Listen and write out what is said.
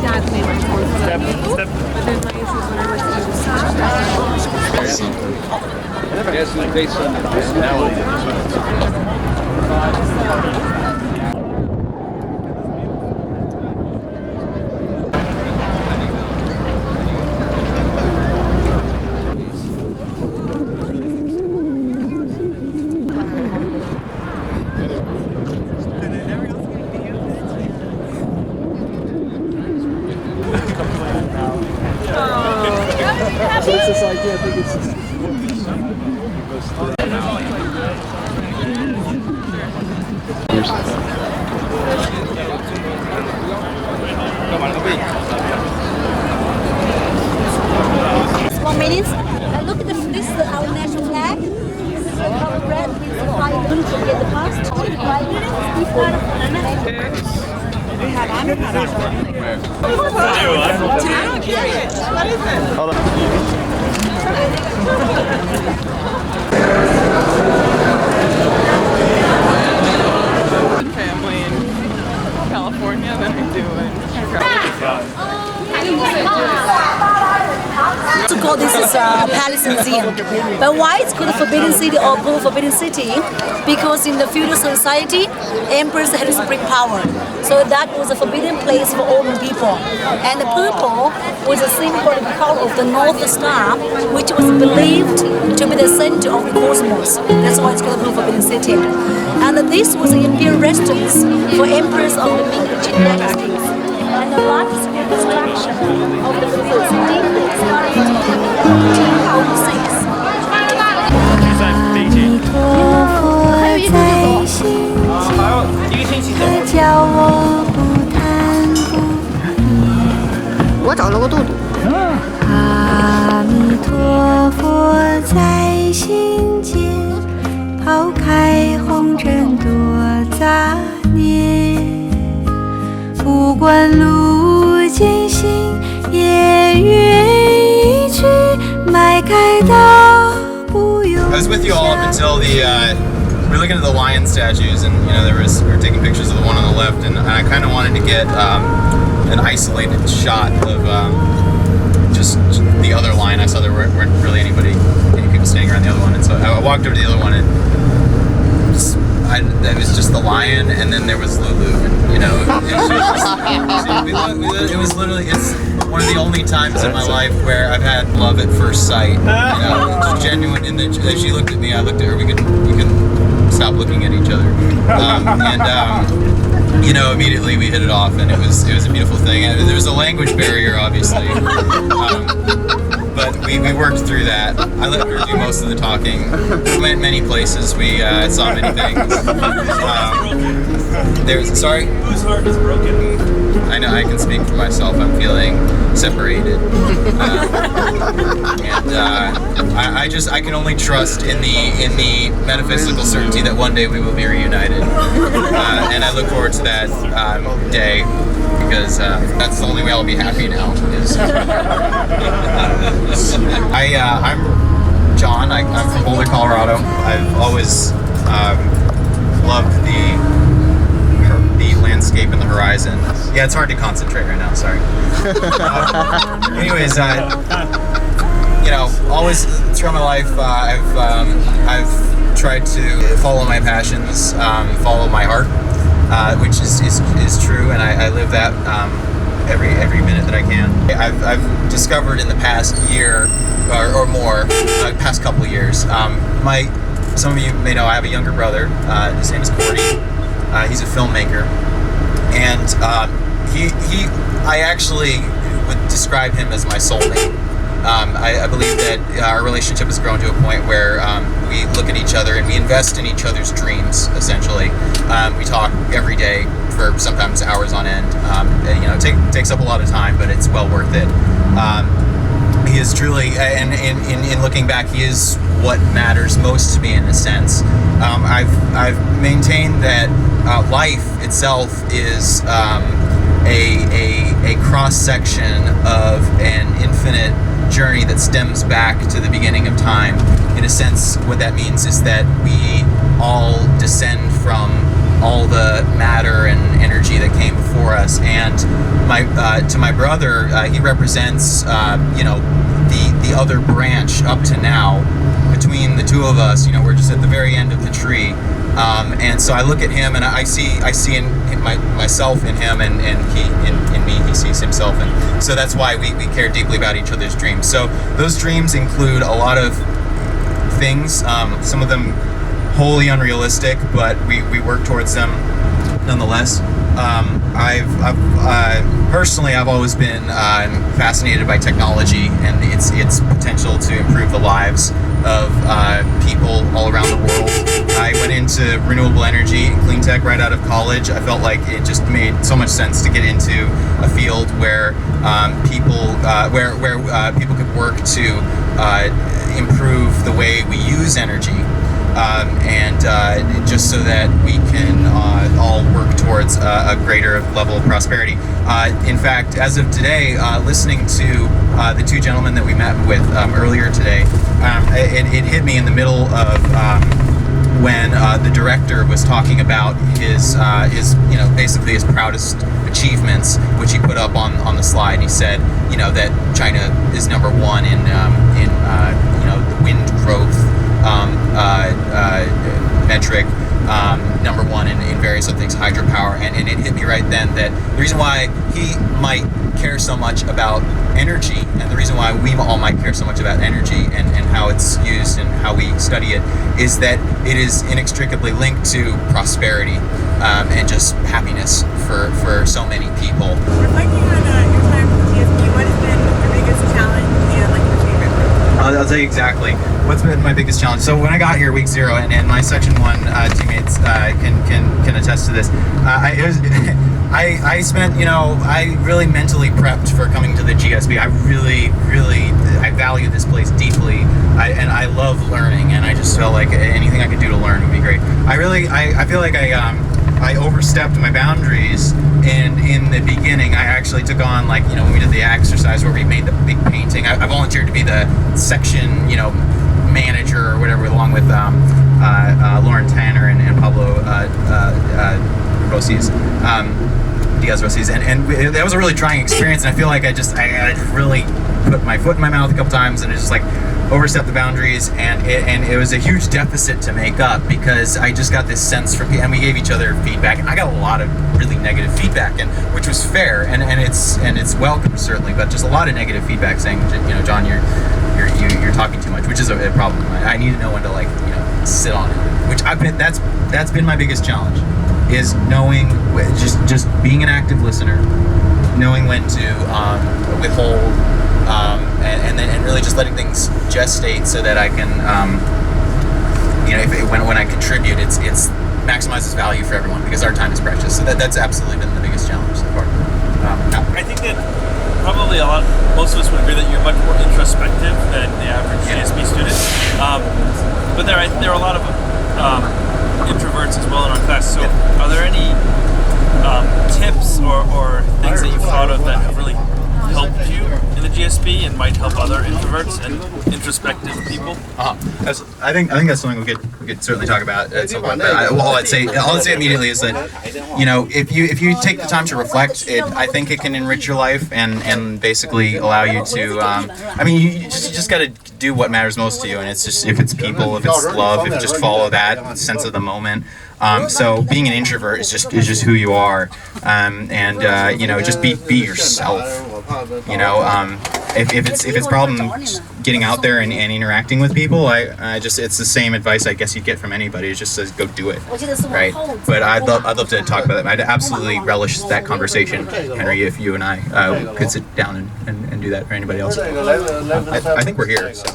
dad made my phone for that people, but then my issue is when I went to Yes, like they said, personality. What's this idea? I think it's just... One minute. Look at this. This is our national flag. Our brand is flying to get the past. Hold on. family in California than I do in To call this is Palace Museum. But why it's called Forbidden City or called Forbidden City? Because in the feudal society, emperors had supreme power. So that was a forbidden place for all the people. And the purple was a symbol of the color of the North Star, which was believed to be the center of the cosmos. That's why it's called the Forbidden City. And this was the imperial residence for emperors of the Ming dynasties. And the largest construction of the Forbidden City started in 1806. 我找了个肚肚。阿弥陀佛在心间，抛开红尘多杂念，不管路艰辛，也愿意去迈开大步游。 I was with you all up until the we were looking at the lion statues, and we were taking pictures of the one on the left, and I kind of wanted to get an isolated shot of just the other lion. I saw there weren't really any people standing around the other one, and so I walked over to the other one, and it was just the lion, and then there was Lulu, and it was literally, it's one of the only times in my life where I've had love at first sight. Just genuine. And then as she looked at me, I looked at her. We could stop looking at each other, immediately we hit it off, and it was a beautiful thing. And there was a language barrier, obviously, but we worked through that. I let her do most of the talking. We went many places. We saw many things. Sorry? Whose heart is broken? I know, I can speak for myself. I'm feeling separated. I can only trust in the metaphysical certainty that one day we will be reunited. And I look forward to that day, because that's the only way I'll be happy now. I'm John. I'm from Boulder, Colorado. I've always loved the landscape and the horizon. Yeah, it's hard to concentrate right now, sorry. Anyways, always throughout my life, I've tried to follow my passions, follow my heart, which is true, and I live that every minute that I can. I've discovered in the past year or more, past couple of years, some of you may know I have a younger brother. His name is Cordy. He's a filmmaker, and I actually would describe him as my soulmate. I believe that our relationship has grown to a point where we look at each other and we invest in each other's dreams, essentially. We talk every day for sometimes hours on end. It takes up a lot of time, but it's well worth it. He is truly, and in looking back, he is what matters most to me in a sense. I've maintained that life itself is a cross-section of an infinite journey that stems back to the beginning of time. In a sense, what that means is that we all descend from all the matter and energy that came before us. And to my brother, he represents the other branch up to now. Between the two of us, we're just at the very end of the tree. And so I look at him and I see in myself in him, and he in me, he sees himself. And so that's why we care deeply about each other's dreams. So those dreams include a lot of things, some of them wholly unrealistic, but we work towards them nonetheless. Personally, I've always been fascinated by technology and its potential to improve the lives of people all around the world. I went into renewable energy and clean tech right out of college. I felt like it just made so much sense to get into a field where people could work to improve the way we use energy. And just so that we can all work towards a greater level of prosperity. In fact, as of today, listening to the two gentlemen that we met with earlier today, it hit me in the middle of when the director was talking about his basically his proudest achievements, which he put up on the slide. He said, that China is number one in the wind growth metric, number one in various other things, hydropower, and it hit me right then that the reason why he might care so much about energy, and the reason why we all might care so much about energy and how it's used and how we study it, is that it is inextricably linked to prosperity and just happiness for so many people. Reflecting on your time with GSP, what has been your biggest challenge and your favorite? I'll tell you exactly what's been my biggest challenge. So when I got here week 0, and my section 1 teammates can attest to this, I spent, I really mentally prepped for coming to the GSB. I value this place deeply, and I love learning, and I just felt like anything I could do to learn would be great. I feel like I overstepped my boundaries, and in the beginning I actually took on, when we did the exercise where we made the big painting, I volunteered to be the section, manager or whatever, along with Lauren Tanner and Pablo Rossis, Diaz Rossis, and that was a really trying experience, and I feel like I really put my foot in my mouth a couple times, and it just overstepped the boundaries, and it was a huge deficit to make up, because I just got this sense from people, and we gave each other feedback, and I got a lot of really negative feedback, and which was fair, and it's welcome certainly, but just a lot of negative feedback saying, John, you're talking too much, which is a problem. I need to know when to sit on it, which that's been my biggest challenge, is knowing, just being an active listener, knowing when to withhold, and really just letting things gestate so that I can, when I contribute, it's maximizes value for everyone, because our time is precious. So that's absolutely been the biggest challenge so far. I think that probably most of us would agree that you're much more introspective than the average GSB student. But there are a lot of introverts as well in our class. So are there any tips or things that you've thought of that have really helped you in the GSB and might help other introverts and introspective people? I think that's something we could certainly talk about at some point. But all I'd say immediately is that if you take the time to reflect, I think it can enrich your life and basically allow you to. You just got to do what matters most to you, and it's just, if it's people, if it's love, if just follow that sense of the moment. So being an introvert is just who you are, and just be yourself. If it's problem getting out there and interacting with people, it's the same advice I guess you'd get from anybody. It just says go do it, right? But I'd love to talk about that. I'd absolutely relish that conversation, Henry, if you and I could sit down and do that, or anybody else. I think we're here. So.